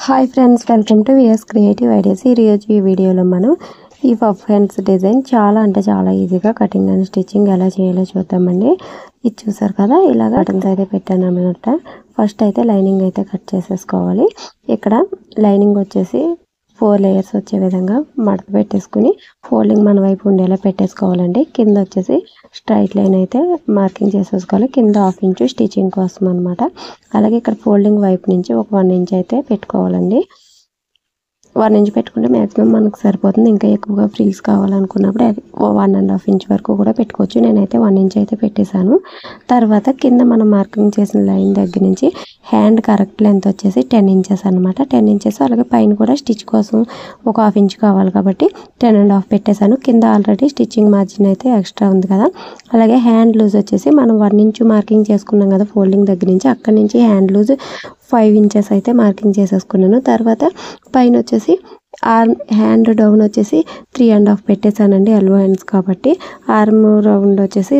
Hi friends, welcome to VS creative ideas. ఈ వీడియోలో మనం ఈ పఫ్ హ్యాండ్స్ డిజైన్ చాలా ఈజీగా కటింగ్ అండ్ స్టిచ్చింగ్ ఎలా చేయాలో చూద్దామండి. ఇది చూసారు కదా, ఇలాగ బటన్స్ అయితే పెట్టాను అన్నమాట. ఫస్ట్ అయితే లైనింగ్ అయితే కట్ చేసేసుకోవాలి. ఇక్కడ లైనింగ్ వచ్చేసి 4 లేయర్స్ వచ్చే విధంగా మడత పెట్టేసుకుని ఫోల్డింగ్ మన వైపు ఉండేలా పెట్టేసుకోవాలండి. కింద వచ్చేసి స్ట్రైట్ లైన్ అయితే మార్కింగ్ చేసేసుకోవాలి. కింద 1/2 ఇంచు స్టిచ్చింగ్ కోసం అనమాట. అలాగే ఇక్కడ ఫోల్డింగ్ వైపు నుంచి ఒక 1 ఇంచ్ అయితే పెట్టుకోవాలండి. 1 ఇంచ్ పెట్టుకుంటే మ్యాక్సిమం మనకు సరిపోతుంది. ఇంకా ఎక్కువగా ఫ్రిల్స్ కావాలనుకున్నప్పుడు 1.5 ఇంచ్ వరకు కూడా పెట్టుకోవచ్చు. నేనైతే 1 ఇంచ్ అయితే పెట్టేశాను. తర్వాత కింద మనం మార్కింగ్ చేసిన లైన్ దగ్గర నుంచి హ్యాండ్ కరెక్ట్ లెంత్ వచ్చేసి 10 ఇంచెస్ అనమాట. 10 ఇంచెస్. అలాగే పైన కూడా స్టిచ్ కోసం ఒక 1/2 ఇంచ్ కావాలి కాబట్టి 10.5 పెట్టేశాను. కింద ఆల్రెడీ స్టిచ్చింగ్ మార్జిన్ అయితే ఎక్స్ట్రా ఉంది కదా. అలాగే హ్యాండ్ లూజ్ వచ్చేసి మనం 1 ఇంచ్ మార్కింగ్ చేసుకున్నాం కదా ఫోల్డింగ్ దగ్గర నుంచి, అక్కడి నుంచి హ్యాండ్ లూజ్ 5 ఇంచెస్ అయితే మార్కింగ్ చేసేసుకున్నాను. తర్వాత పైన వచ్చేసి హ్యాండ్ డౌన్ వచ్చేసి 3.5 పెట్టేశానండి, ఎల్బో హ్యాండ్స్ కాబట్టి. ఆర్మ్ రౌండ్ వచ్చేసి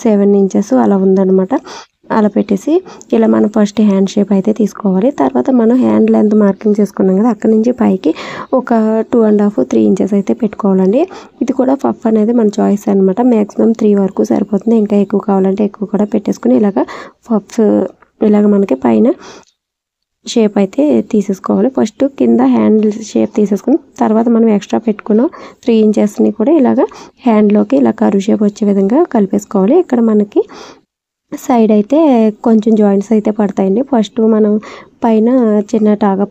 7 ఇంచెస్ అలా ఉందన్నమాట. అలా పెట్టేసి ఇలా మనం ఫస్ట్ హ్యాండ్ షేప్ అయితే తీసుకోవాలి. తర్వాత మనం హ్యాండ్ లెంత్ మార్కింగ్ చేసుకున్నాం కదా, అక్కడి నుంచి పైకి ఒక 2.5-3 ఇంచెస్ అయితే పెట్టుకోవాలండి. ఇది కూడా పఫ్ అనేది మన చాయిస్ అనమాట. మ్యాక్సిమం 3 వరకు సరిపోతుంది. ఇంకా ఎక్కువ కావాలంటే ఎక్కువ కూడా పెట్టేసుకుని ఇలాగ పఫ్స్ ఇలాగ మనకి పైన షేప్ అయితే తీసేసుకోవాలి. ఫస్ట్ కింద హ్యాండ్ షేప్ తీసేసుకుని తర్వాత మనం ఎక్స్ట్రా పెట్టుకున్న 3 ఇంచెస్ని కూడా ఇలాగ హ్యాండ్లోకి ఇలా కర్వ్ షేప్ వచ్చే విధంగా కలిపేసుకోవాలి. ఇక్కడ మనకి సైడ్ అయితే కొంచెం జాయింట్స్ అయితే పడతాయండి. ఫస్ట్ మనం పైన చిన్న టాగా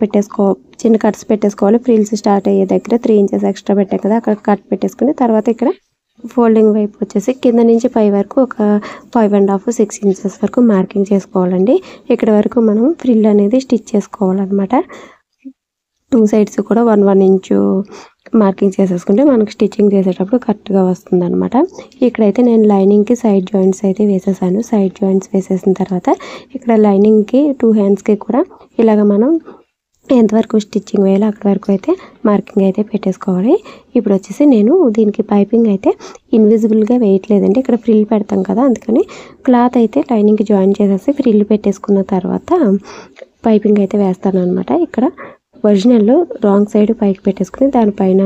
చిన్న కట్స్ పెట్టేసుకోవాలి. ఫ్రిల్స్ స్టార్ట్ అయ్యే దగ్గర 3 ఇంచెస్ ఎక్స్ట్రా పెట్టాం కదా, అక్కడ కట్ పెట్టేసుకుని తర్వాత ఇక్కడ ఫోల్డింగ్ వైపు వచ్చేసి కింద నుంచి పై వరకు ఒక 5.5-6 ఇంచెస్ వరకు మార్కింగ్ చేసుకోవాలండి. ఇక్కడ వరకు మనం ఫ్రిల్ అనేది స్టిచ్ చేసుకోవాలన్నమాట. 2 సైడ్స్ కూడా 1 ఇంచు మార్కింగ్ చేసేసుకుంటే మనకు స్టిచ్చింగ్ చేసేటప్పుడు కరెక్ట్గా వస్తుంది అనమాట. ఇక్కడైతే నేను లైనింగ్కి సైడ్ జాయింట్స్ అయితే వేసేసాను. సైడ్ జాయింట్స్ వేసేసిన తర్వాత ఇక్కడ లైనింగ్కి 2 హ్యాండ్స్కి కూడా ఇలాగ మనం ఎంతవరకు స్టిచ్చింగ్ వేయాలో అక్కడి వరకు అయితే మార్కింగ్ అయితే పెట్టేసుకోవాలి. ఇప్పుడు వచ్చేసి నేను దీనికి పైపింగ్ అయితే ఇన్విజిబుల్గా వేయట్లేదండి. ఇక్కడ ఫ్రిల్ పెడతాం కదా, అందుకని క్లాత్ అయితే లైనింగ్కి జాయిన్ చేసేసి ఫ్రిల్ పెట్టేసుకున్న తర్వాత పైపింగ్ అయితే వేస్తాను అనమాట. ఇక్కడ ఒరిజినల్ రాంగ్ సైడ్ పైకి పెట్టేసుకుని దానిపైన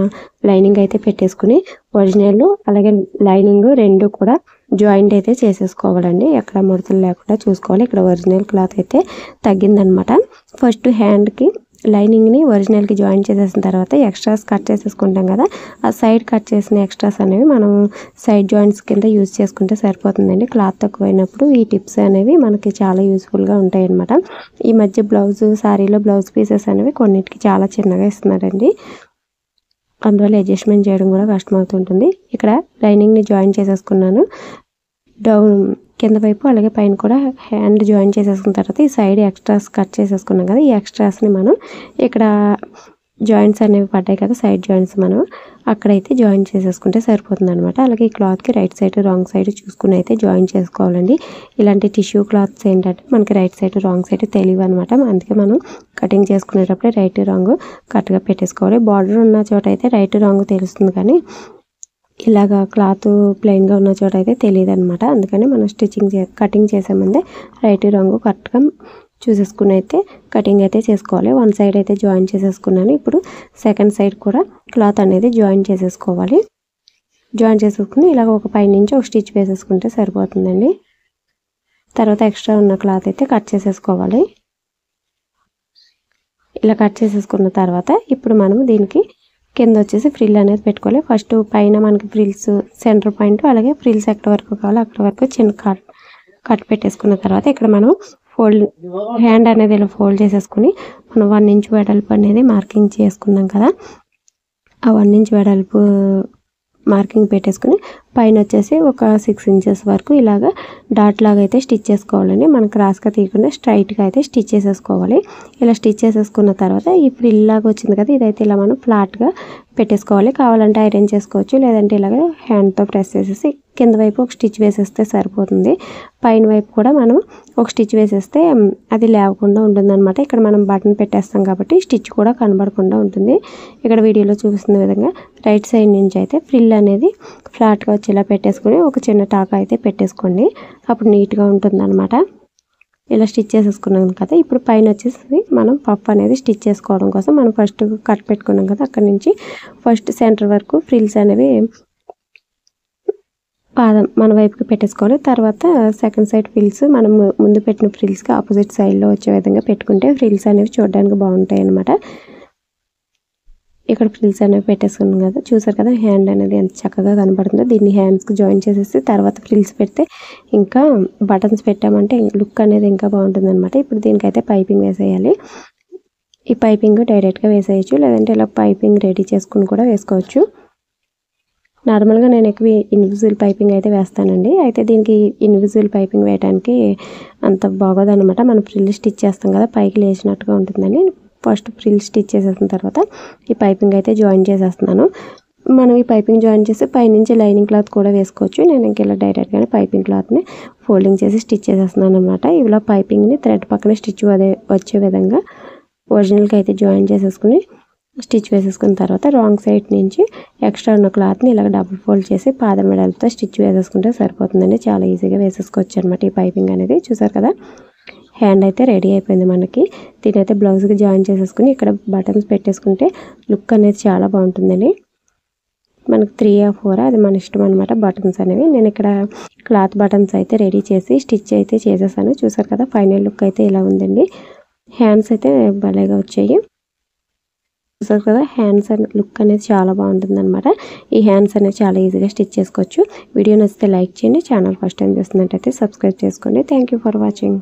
లైనింగ్ అయితే పెట్టేసుకుని ఒరిజినల్ అలాగే లైనింగ్ 2 కూడా జాయింట్ అయితే చేసేసుకోవాలండి. ఎక్కడ ముడతలు లేకుండా చూసుకోవాలి. ఇక్కడ ఒరిజినల్ క్లాత్ అయితే తగ్గిందనమాట. ఫస్ట్ హ్యాండ్కి లైనింగ్ని ఒరిజినల్కి జాయిన్ చేసేసిన తర్వాత ఎక్స్ట్రాస్ కట్ చేసేసుకుంటాం కదా, ఆ సైడ్ కట్ చేసిన ఎక్స్ట్రాస్ అనేవి మనం సైడ్ జాయింట్స్ కింద యూజ్ చేసుకుంటే సరిపోతుందండి. క్లాత్ తక్కువైనప్పుడు ఈ టిప్స్ అనేవి మనకి చాలా యూస్ఫుల్గా ఉంటాయి అన్నమాట. ఈ మధ్య శారీలో బ్లౌజ్ పీసెస్ అనేవి కొన్నిటికి చాలా చిన్నగా ఇస్తున్నారండి. అందువల్ల అడ్జస్ట్మెంట్ చేయడం కూడా కష్టమవుతుంటుంది. ఇక్కడ లైనింగ్ని జాయిన్ చేసేసుకున్నాను. డౌన్ కింద వైపు అలాగే పైన కూడా హ్యాండ్ జాయిన్ చేసేసుకున్న తర్వాత ఈ సైడ్ ఎక్స్ట్రాస్ కట్ చేసేసుకున్నాం కదా, ఈ ఎక్స్ట్రాస్ని మనం ఇక్కడ జాయింట్స్ అనేవి పడ్డాయి కదా, సైడ్ జాయింట్స్ మనం అక్కడైతే జాయిన్ చేసేసుకుంటే సరిపోతుంది అనమాట. అలాగే ఈ క్లాత్కి రైట్ సైడ్ రాంగ్ సైడ్ చూసుకుని అయితే జాయిన్ చేసుకోవాలండి. ఇలాంటి టిష్యూ క్లాత్స్ ఏంటంటే మనకి రైట్ సైడ్ రాంగ్ సైడ్ తెలియదు అనమాట. అందుకే మనం కటింగ్ చేసుకునేటప్పుడే రైట్ రాంగ్ కరెక్ట్గా పెట్టేసుకోవాలి. బార్డర్ ఉన్న చోట అయితే రైట్ రాంగ్ తెలుస్తుంది, కానీ ఇలాగా క్లాత్ ప్లెయిన్గా ఉన్న చోట అయితే తెలియదు అనమాట. అందుకని మనం కటింగ్ చేసే ముందే రైట్ రాంగ్ కరెక్ట్గా చూసేసుకుని అయితే కటింగ్ అయితే చేసుకోవాలి. 1 సైడ్ అయితే జాయిన్ చేసేసుకున్నాను. ఇప్పుడు సెకండ్ సైడ్ కూడా క్లాత్ అనేది జాయిన్ చేసేసుకోవాలి. జాయిన్ చేసేసుకుని ఇలాగ ఒక పై నుంచి ఒక స్టిచ్ వేసేసుకుంటే సరిపోతుందండి. తర్వాత ఎక్స్ట్రా ఉన్న క్లాత్ అయితే కట్ చేసేసుకోవాలి. ఇలా కట్ చేసేసుకున్న తర్వాత ఇప్పుడు మనం దీనికి కింద వచ్చేసి ఫ్రిల్ అనేది పెట్టుకోవాలి. ఫస్ట్ పైన మనకి ఫ్రిల్స్ సెంటర్ పాయింట్ అలాగే ఫ్రిల్స్ ఎక్కడ వరకు కావాలో అక్కడ వరకు చిన్న కట్ పెట్టేసుకున్న తర్వాత ఇక్కడ మనం హ్యాండ్ అనేది ఇలా ఫోల్డ్ చేసేసుకుని మనం 1 ఇంచ్ వెడల్పు అనేది మార్కింగ్ చేసుకున్నాం కదా, ఆ 1 ఇంచ్ వెడల్పు మార్కింగ్ పెట్టేసుకుని పైన వచ్చేసి ఒక 6 ఇంచెస్ వరకు ఇలాగ డాట్ లాగా అయితే స్టిచ్ చేసుకోవాలండి. మనం క్రాస్గా తీయకుండా స్ట్రైట్గా అయితే స్టిచ్ చేసేసుకోవాలి. ఇలా స్టిచ్ చేసేసుకున్న తర్వాత ఈ ఫ్రిల్ లాగా వచ్చింది కదా, ఇదైతే ఇలా మనం ఫ్లాట్గా పెట్టేసుకోవాలి. కావాలంటే ఐరన్ చేసుకోవచ్చు, లేదంటే ఇలాగ హ్యాండ్తో ప్రెస్ చేసేసి కింద వైపు ఒక స్టిచ్ వేసేస్తే సరిపోతుంది. పైన వైపు కూడా మనం ఒక స్టిచ్ వేసేస్తే అది లేవకుండా ఉంటుందన్నమాట. ఇక్కడ మనం బటన్ పెట్టేస్తాం కాబట్టి స్టిచ్ కూడా కనబడకుండా ఉంటుంది. ఇక్కడ వీడియోలో చూపిస్తున్న విధంగా రైట్ సైడ్ నుంచి అయితే ఫ్రిల్ అనేది ఫ్లాట్గా వచ్చేలా పెట్టేసుకుని ఒక చిన్న టాకా అయితే పెట్టేసుకోండి. అప్పుడు నీట్గా ఉంటుందన్నమాట. ఇలా స్టిచ్ చేసేసుకున్నాం కదా. ఇప్పుడు పైన వచ్చేసి మనం పఫ్ అనేది స్టిచ్ చేసుకోవడం కోసం మనం ఫస్ట్ కట్ పెట్టుకున్నాం కదా, అక్కడ నుంచి ఫస్ట్ సెంటర్ వరకు ఫ్రిల్స్ అనేవి పాదం మన వైపుకి పెట్టేసుకోవాలి. తర్వాత సెకండ్ సైడ్ ఫ్రిల్స్ మనం ముందు పెట్టిన ఫ్రిల్స్కి ఆపోజిట్ సైడ్లో వచ్చే విధంగా పెట్టుకుంటే ఫ్రిల్స్ అనేవి చూడడానికి బాగుంటాయి అన్నమాట. ఇక్కడ ఫ్రిల్స్ అనేవి పెట్టేసుకున్నాం కదా, చూసారు కదా హ్యాండ్ అనేది ఎంత చక్కగా కనబడుతుందో. దీన్ని హ్యాండ్స్కి జాయిన్ చేసేసి తర్వాత ఫ్రిల్స్ పెడితే ఇంకా బటన్స్ పెట్టామంటే లుక్ అనేది ఇంకా బాగుంటుంది అనమాట. ఇప్పుడు దీనికైతే పైపింగ్ వేసేయాలి. ఈ పైపింగ్ డైరెక్ట్గా వేసేయచ్చు, లేదంటే ఇలా పైపింగ్ రెడీ చేసుకుని కూడా వేసుకోవచ్చు. నార్మల్గా నేను ఎక్కువ ఇన్విజిబుల్ పైపింగ్ అయితే వేస్తానండి. అయితే దీనికి ఇన్విజిబుల్ పైపింగ్ వేయడానికి అంత బాగోదన్నమాట. మనం ఫ్రిల్ స్టిచ్ చేస్తాం కదా, పైకి లేచినట్టుగా ఉంటుందని ఫస్ట్ ఫ్రిల్ స్టిచ్ చేసేసిన తర్వాత ఈ పైపింగ్ అయితే జాయిన్ చేసేస్తున్నాను. మనం ఈ పైపింగ్ జాయిన్ చేసి పైనుంచి లైనింగ్ క్లాత్ కూడా వేసుకోవచ్చు. నేను ఇంక ఇలా డైరెక్ట్గానే పైపింగ్ క్లాత్ని ఫోల్డింగ్ చేసి స్టిచ్ చేసేస్తున్నాను అనమాట. ఇలా పైపింగ్ని థ్రెడ్ పక్కన స్టిచ్ వచ్చే విధంగా ఒరిజినల్కి అయితే జాయిన్ చేసేసుకుని స్టిచ్ వేసేసుకున్న తర్వాత రాంగ్ సైడ్ నుంచి ఎక్స్ట్రా ఉన్న క్లాత్ని ఇలా డబుల్ ఫోల్డ్ చేసి పాదం మెడలతో స్టిచ్ వేసేసుకుంటే సరిపోతుందండి. చాలా ఈజీగా వేసేసుకోవచ్చు అనమాట ఈ పైపింగ్ అనేది. చూసారు కదా హ్యాండ్ అయితే రెడీ అయిపోయింది మనకి. దీని అయితే బ్లౌజ్కి జాయిన్ చేసేసుకుని ఇక్కడ బటన్స్ పెట్టేసుకుంటే లుక్ అనేది చాలా బాగుంటుందండి. మనకి 3 or 4 అది మన ఇష్టం అనమాట బటన్స్ అనేవి. నేను ఇక్కడ క్లాత్ బటన్స్ అయితే రెడీ చేసి స్టిచ్ అయితే చేసేసాను. చూసారు కదా ఫైనల్ లుక్ అయితే ఇలా ఉందండి. హ్యాండ్స్ అయితే భలేగా వచ్చాయి. చూసారు కదా హ్యాండ్స్ లుక్ అనేది చాలా బాగుంటుంది అనమాట. ఈ హ్యాండ్స్ అనేది చాలా ఈజీగా స్టిచ్ చేసుకోవచ్చు. వీడియో నచ్చితే లైక్ చేయండి. ఛానల్ ఫస్ట్ టైం చూస్తున్నట్టయితే సబ్స్క్రైబ్ చేసుకోండి. Thank you for watching.